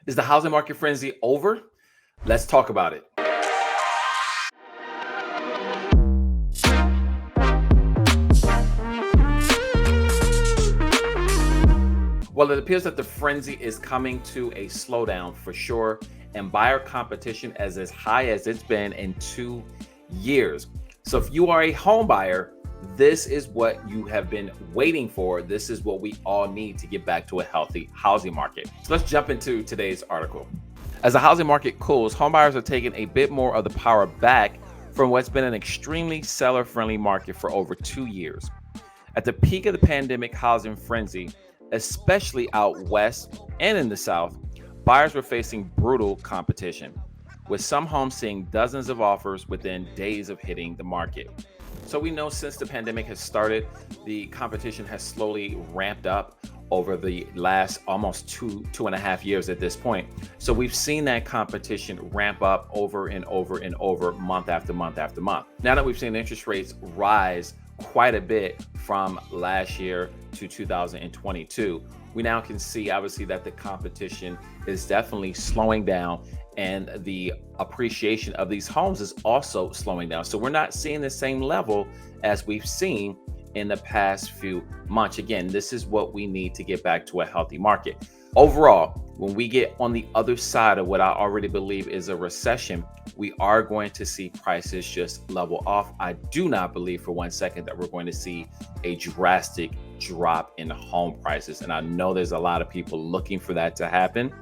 Is the housing market frenzy over? Let's talk about it. Well, it appears that the frenzy is coming to a slowdown for sure, and buyer competition is as high as it's been in 2 years. So, if you are a home buyer, this is what you have been waiting for. This is what we all need to get back to a healthy housing market. So, let's jump into today's article. As the housing market cools, homebuyers are taking a bit more of the power back from what's been an extremely seller friendly market for over 2 years. At the peak of the pandemic housing frenzy, especially out west and in the south, buyers were facing brutal competition, with some homes seeing dozens of offers within days of hitting the market. So we know since the pandemic has started, the competition has slowly ramped up over the last almost 2.5 years at this point. So we've seen that competition ramp up over and over and over, month after month after month. Now that we've seen interest rates rise quite a bit from last year to 2022, we now can see obviously that the competition is definitely slowing down, and the appreciation of these homes is also slowing down. So we're not seeing the same level as we've seen in the past few months. Again, this is what we need to get back to a healthy market. Overall, when we get on the other side of what I already believe is a recession, we are going to see prices just level off. I do not believe for 1 second that we're going to see a drastic drop in home prices. And I know there's a lot of people looking for that to happen.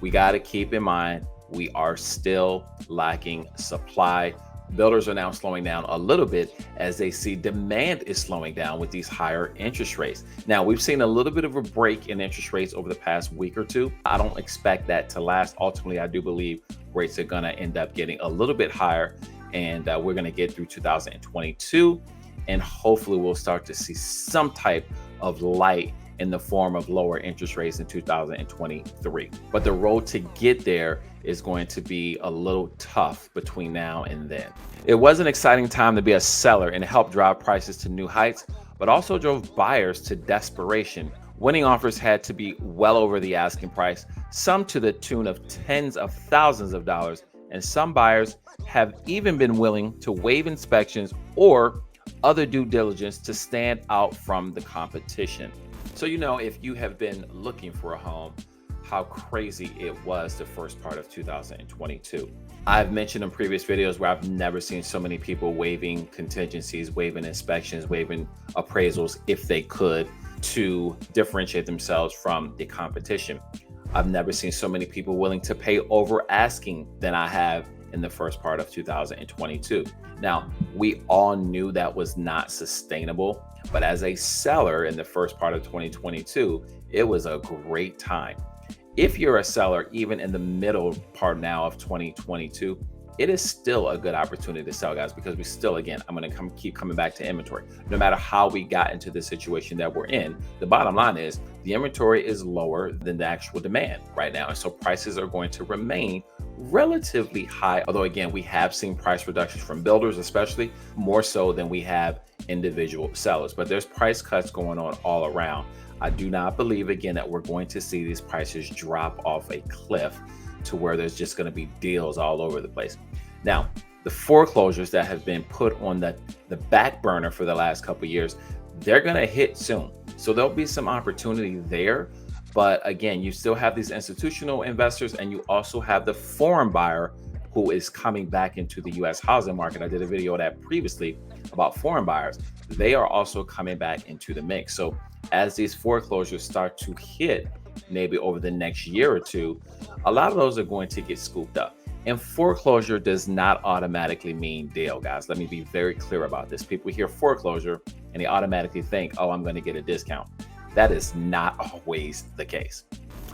We got to keep in mind, we are still lacking supply. Builders are now slowing down a little bit as they see demand is slowing down with these higher interest rates. Now, we've seen a little bit of a break in interest rates over the past week or two. I don't expect that to last. Ultimately, I do believe rates are going to end up getting a little bit higher, and we're going to get through 2022, and hopefully we'll start to see some type of light in the form of lower interest rates in 2023. But the road to get there is going to be a little tough between now and then. It was an exciting time to be a seller, and it helped drive prices to new heights, but also drove buyers to desperation. Winning offers had to be well over the asking price, some to the tune of tens of thousands of dollars, and some buyers have even been willing to waive inspections or other due diligence to stand out from the competition. So, if you have been looking for a home, how crazy it was the first part of 2022. I've mentioned in previous videos where I've never seen so many people waiving contingencies, waiving inspections, waiving appraisals if they could, to differentiate themselves from the competition. I've never seen so many people willing to pay over asking than I have in the first part of 2022. Now, we all knew that was not sustainable, but as a seller in the first part of 2022, it was a great time. If you're a seller, even in the middle part now of 2022, it is still a good opportunity to sell, guys, because we still, again, I'm going to keep coming back to inventory. No matter how we got into the situation that we're in, the bottom line is the inventory is lower than the actual demand right now. And so prices are going to remain relatively high. Although, again, we have seen price reductions from builders, especially more so than we have individual sellers. But there's price cuts going on all around. I do not believe, again, that we're going to see these prices drop off a cliff to where there's just going to be deals all over the place. Now, the foreclosures that have been put on the back burner for the last couple of years, they're going to hit soon. So there'll be some opportunity there. But again, you still have these institutional investors, and you also have the foreign buyer who is coming back into the U.S. housing market. I did a video of that previously about foreign buyers. They are also coming back into the mix. So as these foreclosures start to hit maybe over the next year or two, a lot of those are going to get scooped up. And foreclosure does not automatically mean deal, guys. Let me be very clear about this. People hear foreclosure and they automatically think, oh, I'm going to get a discount. That is not always the case.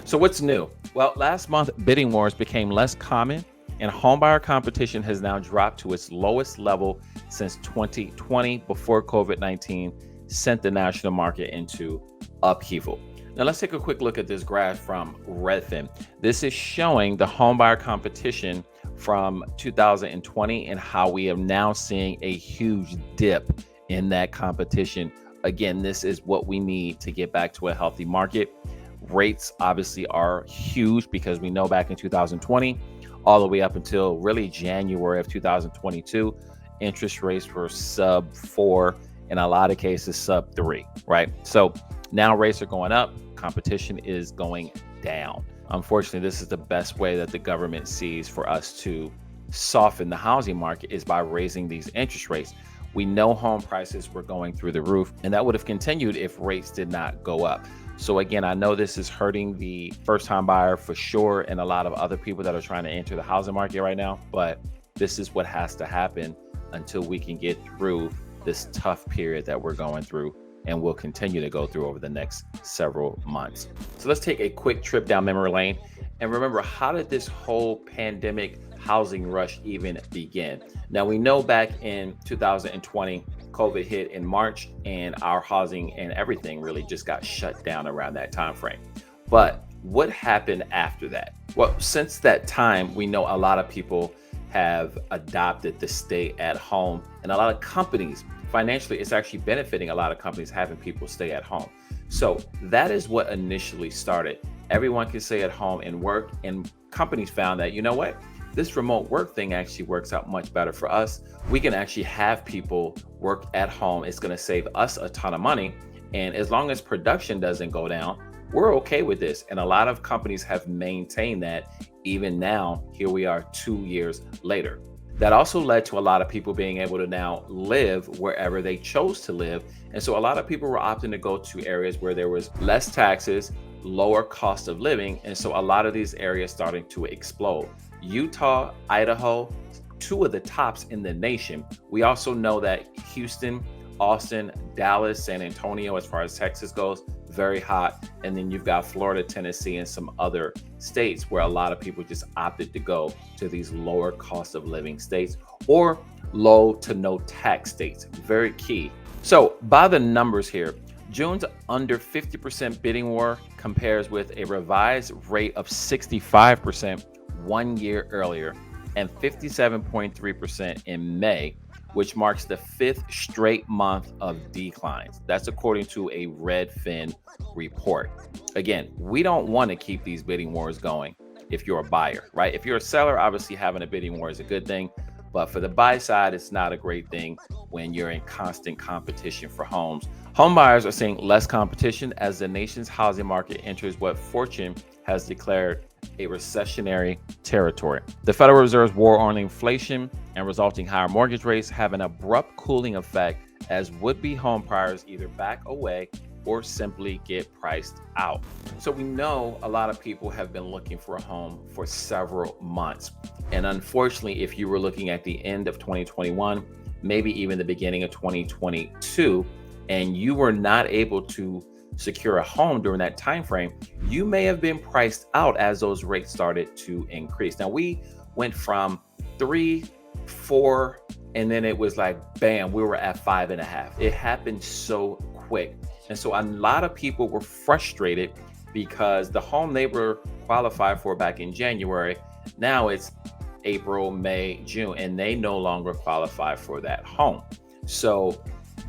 So what's new? Well, last month, bidding wars became less common, and homebuyer competition has now dropped to its lowest level since 2020, before COVID-19 sent the national market into upheaval. Now let's take a quick look at this graph from Redfin. This is showing the homebuyer competition from 2020 and how we are now seeing a huge dip in that competition. Again, this is what we need to get back to a healthy market. Rates obviously are huge because we know back in 2020, all the way up until really January of 2022, interest rates were sub 4, in a lot of cases sub 3, right? So now rates are going up, competition is going down. Unfortunately, this is the best way that the government sees for us to soften the housing market, is by raising these interest rates. We know home prices were going through the roof, and that would have continued if rates did not go up. So again, I know this is hurting the first time buyer for sure, and a lot of other people that are trying to enter the housing market right now, but this is what has to happen until we can get through this tough period that we're going through and will continue to go through over the next several months. So let's take a quick trip down memory lane and remember, how did this whole pandemic housing rush even begin? Now, we know back in 2020, COVID hit in March, and our housing and everything really just got shut down around that time frame. But what happened after that? Well, since that time, we know a lot of people have adopted the stay at home, and a lot of companies, financially, it's actually benefiting a lot of companies having people stay at home. So that is what initially started. Everyone can stay at home and work, and companies found that, you know what? This remote work thing actually works out much better for us. We can actually have people work at home. It's going to save us a ton of money. And as long as production doesn't go down, we're okay with this. And a lot of companies have maintained that even now. Here we are 2 years later. That also led to a lot of people being able to now live wherever they chose to live. And so a lot of people were opting to go to areas where there was less taxes, lower cost of living. And so a lot of these areas starting to explode. Utah, Idaho, two of the tops in the nation. We also know that Houston, Austin, Dallas, San Antonio, as far as Texas goes, very hot. And then you've got Florida, Tennessee, and some other states where a lot of people just opted to go to these lower cost of living states or low to no tax states. Very key. So by the numbers here, June's under 50% bidding war compares with a revised rate of 65% 1 year earlier and 57.3% in May, which marks the 5th straight month of declines. That's according to a Redfin report. Again, we don't want to keep these bidding wars going if you're a buyer, right? If you're a seller, obviously having a bidding war is a good thing. But for the buy side, it's not a great thing when you're in constant competition for homes. Home buyers are seeing less competition as the nation's housing market enters what Fortune has declared a recessionary territory. The Federal Reserve's war on inflation and resulting higher mortgage rates have an abrupt cooling effect as would-be home buyers either back away or simply get priced out. So we know a lot of people have been looking for a home for several months. And unfortunately, if you were looking at the end of 2021, maybe even the beginning of 2022, and you were not able to secure a home during that time frame, you may have been priced out as those rates started to increase. Now we went from 3, 4, and then it was like, bam, we were at 5.5. It happened so quick. And so a lot of people were frustrated because the home they were qualified for back in January, now it's April, May, June, and they no longer qualify for that home. So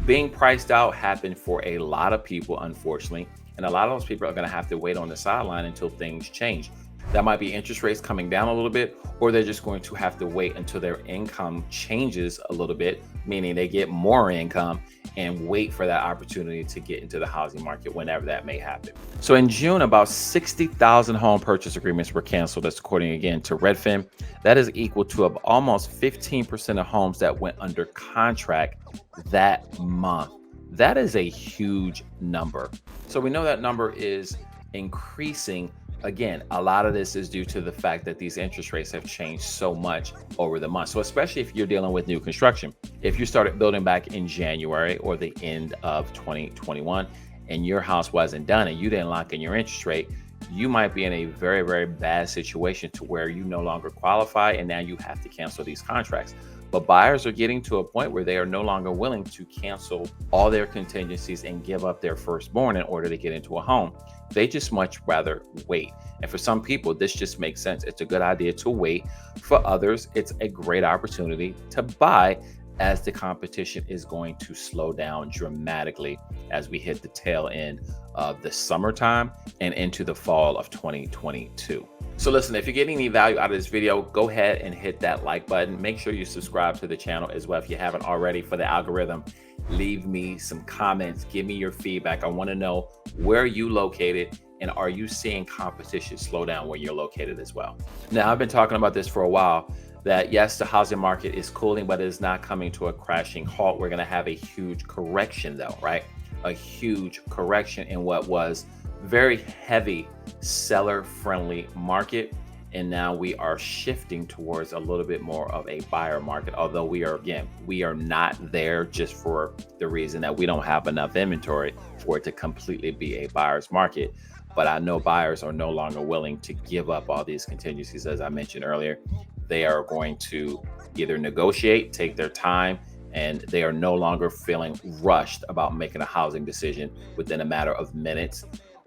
being priced out happened for a lot of people, unfortunately. And a lot of those people are going to have to wait on the sideline until things change. That might be interest rates coming down a little bit, or they're just going to have to wait until their income changes a little bit, meaning they get more income and wait for that opportunity to get into the housing market whenever that may happen. So in June, about 60,000 home purchase agreements were canceled. That's according again to Redfin. That is equal to almost 15% of homes that went under contract that month. That is a huge number. So we know that number is increasing. Again, a lot of this is due to the fact that these interest rates have changed so much over the month. So especially if you're dealing with new construction, if you started building back in January or the end of 2021 and your house wasn't done and you didn't lock in your interest rate, you might be in a very, very bad situation to where you no longer qualify and now you have to cancel these contracts. But buyers are getting to a point where they are no longer willing to cancel all their contingencies and give up their firstborn in order to get into a home. They just much rather wait. And for some people, this just makes sense. It's a good idea to wait. For others, it's a great opportunity to buy as the competition is going to slow down dramatically as we hit the tail end of the summertime and into the fall of 2022. So listen, if you're getting any value out of this video, go ahead and hit that like button. Make sure you subscribe to the channel as well if you haven't already for the algorithm. Leave me some comments. Give me your feedback. I want to know where you located and are you seeing competition slow down where you're located as well. Now, I've been talking about this for a while, that yes, the housing market is cooling, but it is not coming to a crashing halt. We're going to have a huge correction though, right? A huge correction in what was very heavy seller friendly market. And now we are shifting towards a little bit more of a buyer market. Although we are not there just for the reason that we don't have enough inventory for it to completely be a buyer's market. But I know buyers are no longer willing to give up all these contingencies. As I mentioned earlier, they are going to either negotiate, take their time, and they are no longer feeling rushed about making a housing decision within a matter of minutes,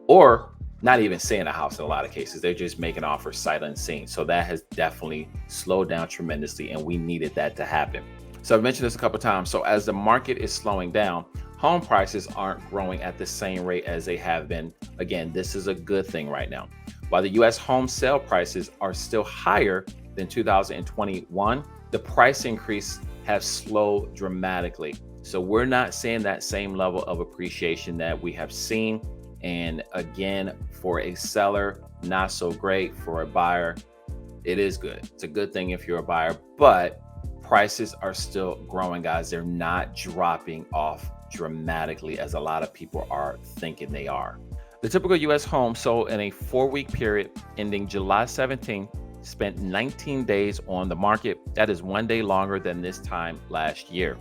or not even seeing a house in a lot of cases. They're just making offers sight unseen. So that has definitely slowed down tremendously, and we needed that to happen. So I've mentioned this a couple of times. So as the market is slowing down, home prices aren't growing at the same rate as they have been. Again, this is a good thing right now. While the US home sale prices are still higher than 2021, the price increase has slowed dramatically. So we're not seeing that same level of appreciation that we have seen. And again, for a seller, not so great. For a buyer, it is good. It's a good thing if you're a buyer, but prices are still growing, guys. They're not dropping off dramatically as a lot of people are thinking they are. The typical US home sold in a 4-week period ending July 17th spent 19 days on the market. That is 1 day longer than this time last year.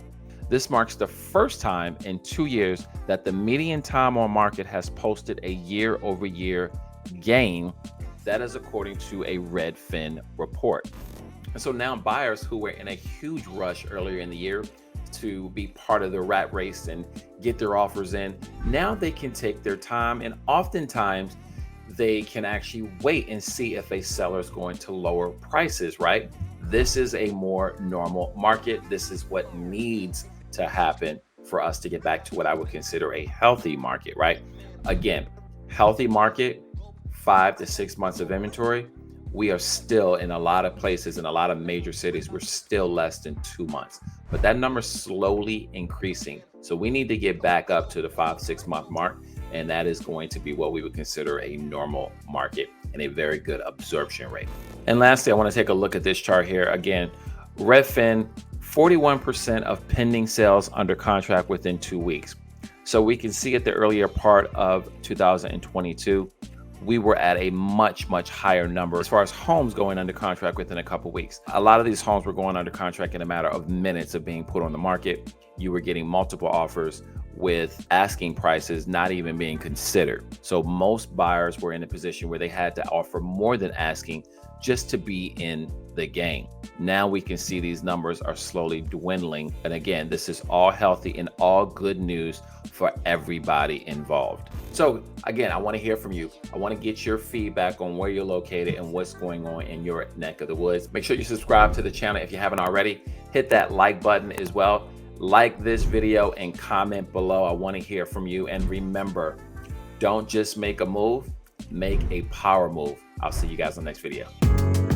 This marks the first time in 2 years that the median time on market has posted a year-over-year gain. That is according to a Redfin report. And so now buyers who were in a huge rush earlier in the year to be part of the rat race and get their offers in, now they can take their time, and oftentimes they can actually wait and see if a seller is going to lower prices, right? This is a more normal market. This is what needs to happen for us to get back to what I would consider a healthy market, right? Again, healthy market, 5 to 6 months of inventory. We are still in a lot of places, in a lot of major cities, we're still less than 2 months, but that number's slowly increasing. So we need to get back up to the 5-6 month mark. And that is going to be what we would consider a normal market and a very good absorption rate. And lastly, I want to take a look at this chart here. Again, Redfin, 41% of pending sales under contract within 2 weeks. So we can see at the earlier part of 2022, we were at a much higher number as far as homes going under contract within a couple weeks. A lot of these homes were going under contract in a matter of minutes of being put on the market. You were getting multiple offers with asking prices not even being considered. So most buyers were in a position where they had to offer more than asking just to be in the game. Now we can see these numbers are slowly dwindling. And again, this is all healthy and all good news for everybody involved. So again, I want to hear from you. I want to get your feedback on where you're located and what's going on in your neck of the woods. Make sure you subscribe to the channel if you haven't already. Hit that like button as well. Like this video and comment below. I want to hear from you. And remember, don't just make a move, make a power move. I'll see you guys in the next video.